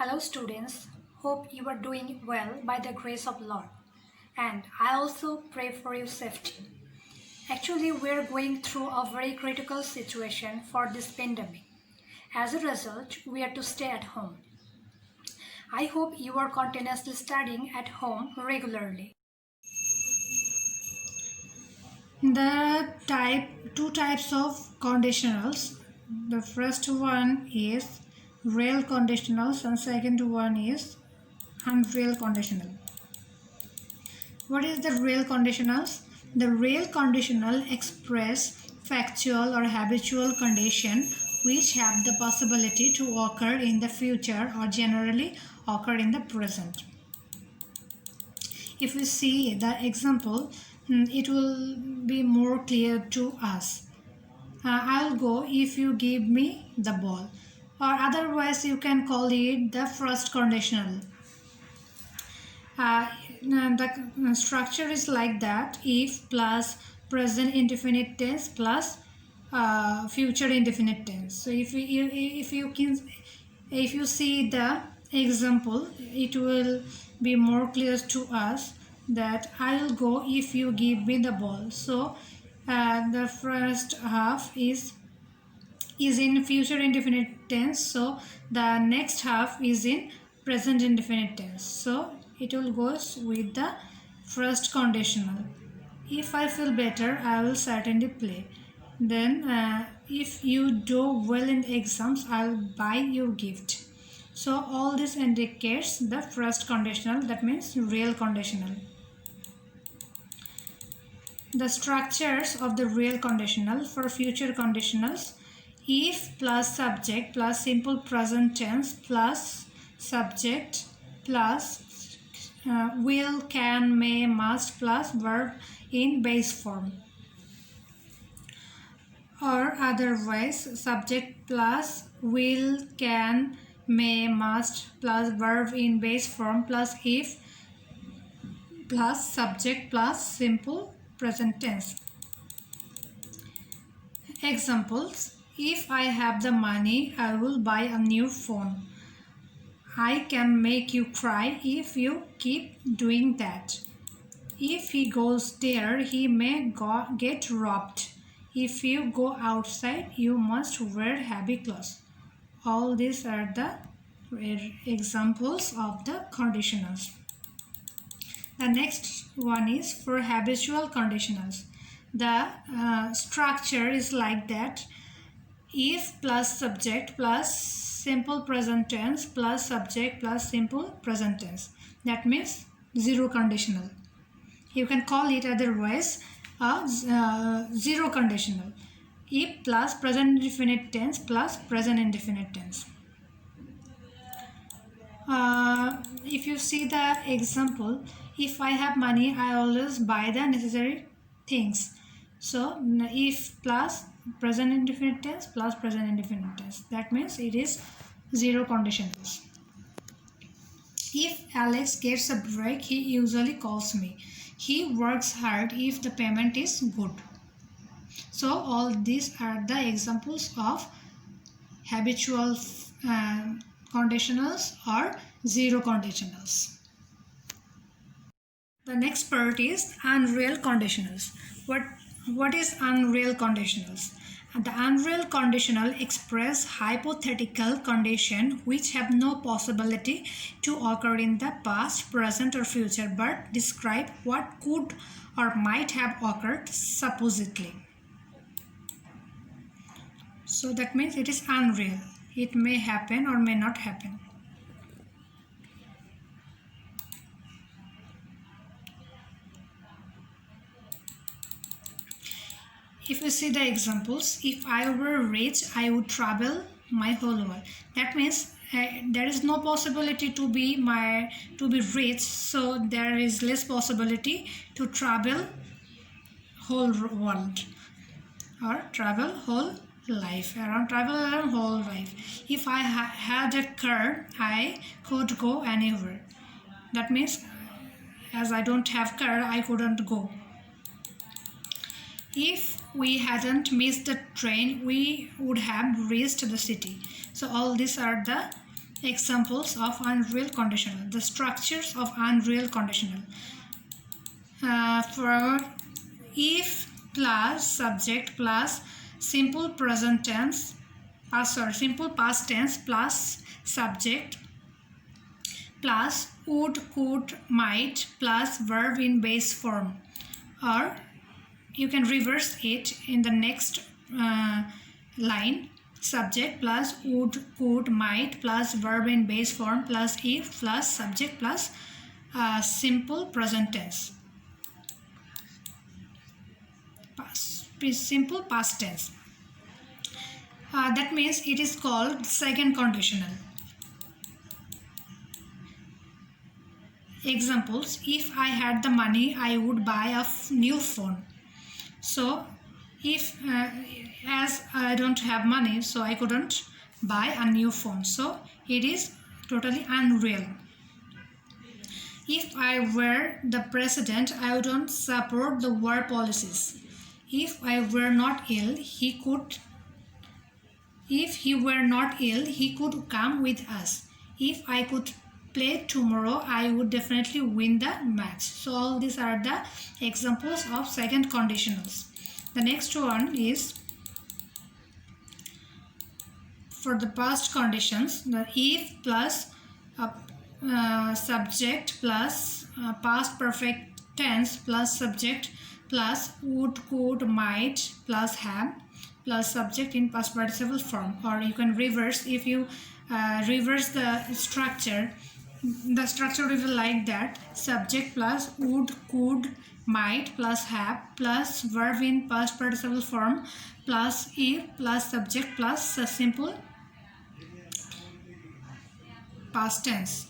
Hello students, hope you are doing well by the grace of Lord. And I also pray for your safety. Actually, we are going through a very critical situation for this pandemic. As a result, we are to stay at home. I hope you are continuously studying at home regularly. There are two types of conditionals. The first one is real conditionals and second one is unreal conditional. What is the real conditionals? The real conditional express factual or habitual condition which have the possibility to occur in the future or generally occur in the present. If we see the example, it will be more clear to us. I'll go if you give me the ball, or otherwise you can call it the first conditional. The structure is like that: if plus present indefinite tense plus future indefinite tense. So if you see the example, it will be more clear to us that I'll go if you give me the ball. So the first half is in future indefinite tense, so the next half is in present indefinite tense, so it will goes with the first conditional. If I feel better, I will certainly play. Then if you do well in the exams, I'll buy your gift. So all this indicates the first conditional, that means real conditional. The structures of the real conditional for future conditionals: if plus subject plus simple present tense plus subject plus will, can, may, must plus verb in base form, or otherwise subject plus will, can, may, must plus verb in base form plus if plus subject plus simple present tense. Examples: if I have the money, I will buy a new phone. I can make you cry if you keep doing that. If he goes there, he may get robbed. If you go outside, you must wear heavy clothes. All these are the examples of the conditionals. The next one is for habitual conditionals. The structure is like that: if plus subject plus simple present tense plus subject plus simple present tense. That means zero conditional. You can call it otherwise a zero conditional. If plus present indefinite tense plus present indefinite tense. If you see the example, if I have money, I always buy the necessary things. So if plus present indefinite tense plus present indefinite tense, that means it is zero conditionals. If Alex gets a break, he usually calls me. He works hard if the payment is good. So all these are the examples of habitual conditionals or zero conditionals. The next part is unreal conditionals. What is unreal conditionals? The unreal conditional express hypothetical conditions which have no possibility to occur in the past, present or future, but describe what could or might have occurred supposedly. So that means it is unreal. It may happen or may not happen. If you see the examples, if I were rich, I would travel my whole world. That means there is no possibility to be rich, so there is less possibility to travel whole world or travel whole life, travel around whole life. If I had a car, I could go anywhere. That means as I don't have car, I couldn't go. If we hadn't missed the train, we would have reached the city. So all these are the Examples of unreal conditional. The structures of unreal conditional. For if plus subject plus simple present tense, simple past tense plus subject plus would, could, might plus verb in base form, or you can reverse it in the next line. Subject plus would, could, might plus verb in base form plus if plus subject plus simple present tense. Simple past tense. That means it is called second conditional. Examples: if I had the money, I would buy a new phone. So if as I don't have money, so I couldn't buy a new phone. So it is totally unreal. If I were the president, I wouldn't support the war policies. If I were not ill, he could. If he were not ill, he could come with us. If I could play tomorrow, I would definitely win the match. So all these are the examples of second conditionals. The next one is for the past conditions. The if plus subject plus past perfect tense plus subject plus would, could, might plus have plus subject in past participle form. Or you can reverse. If you reverse the structure will be like that: subject plus would, could, might plus have plus verb in past participle form plus if plus subject plus a simple past tense.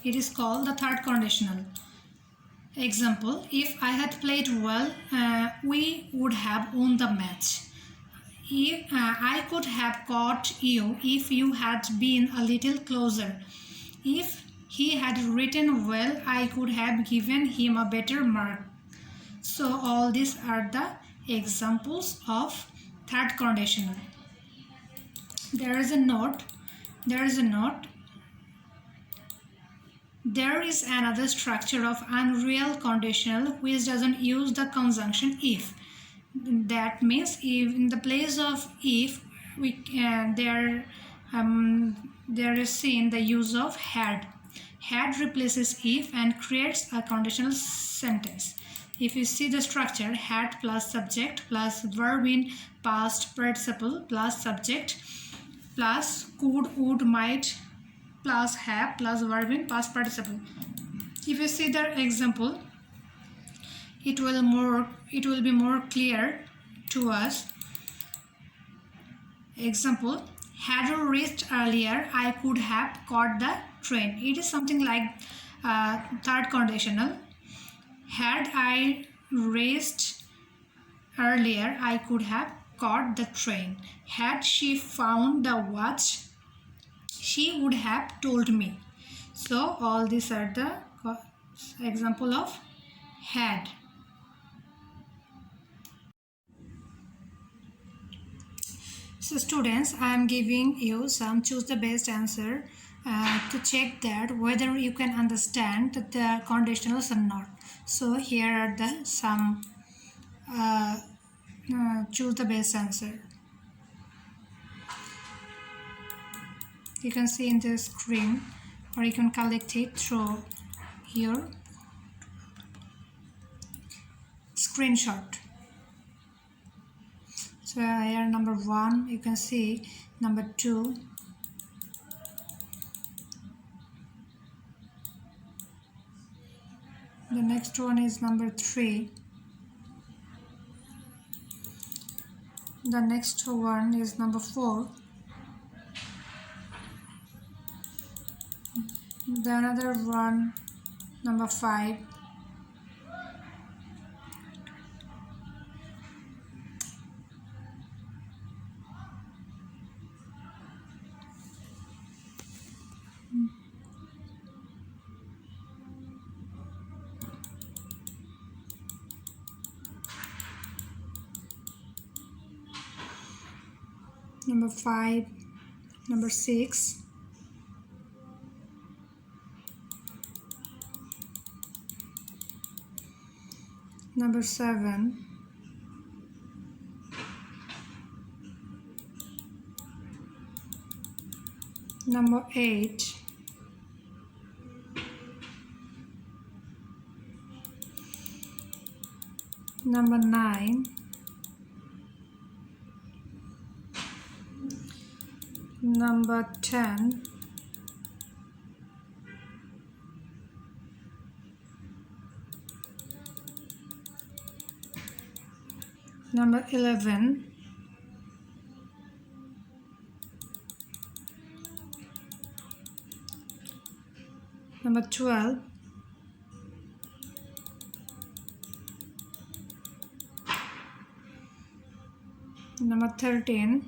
It is called the third conditional. Example: if I had played well, we would have won the match. If I could have caught you if you had been a little closer. If he had written well, I could have given him a better mark. So all these are the examples of third conditional. There is a note. There is another structure of unreal conditional which doesn't use the conjunction if. That means if in the place of if there is seen the use of had. Had replaces if and creates a conditional sentence. If you see the structure: had plus subject plus verb in past participle plus subject plus could, would, might plus have plus verb in past participle. If you see the example, it will be more clear to us. Example: had you reached earlier, I could have caught the train. It is something like third conditional. Had I reached earlier, I could have caught the train. Had she found the watch, she would have told me. So all these are the example of had. So students, I am giving you some choose the best answer to check that whether you can understand the conditionals or not. So here are the some choose the best answer. You can see in the screen, or you can collect it through your screenshot. So here number 1, you can see number 2, the next one is number 3, the next one is number 4, the another one number 5, number 5, Number 6. Number 7. Number 8. Number 9. Number 10. Number 11. Number 12. Number 13.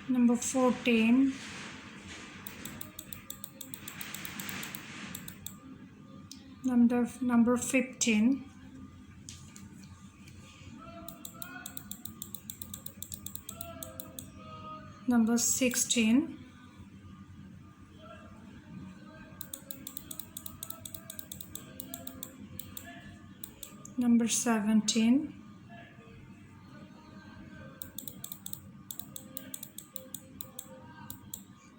Number 14. Number 15. Number 16. Number 17.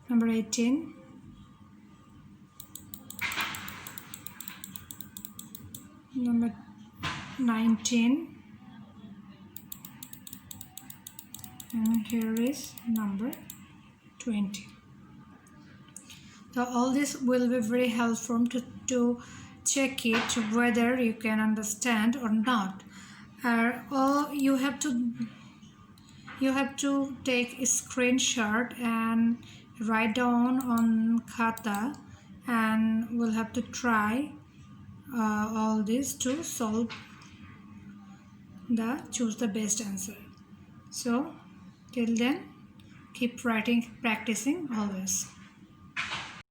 Number 18. Number 19. And here is number 20. So all this will be very helpful to check it whether you can understand or not. Or you have to take a screenshot and write down on khata, and we'll have to try all this to choose the best answer. So till then, keep writing, practicing always.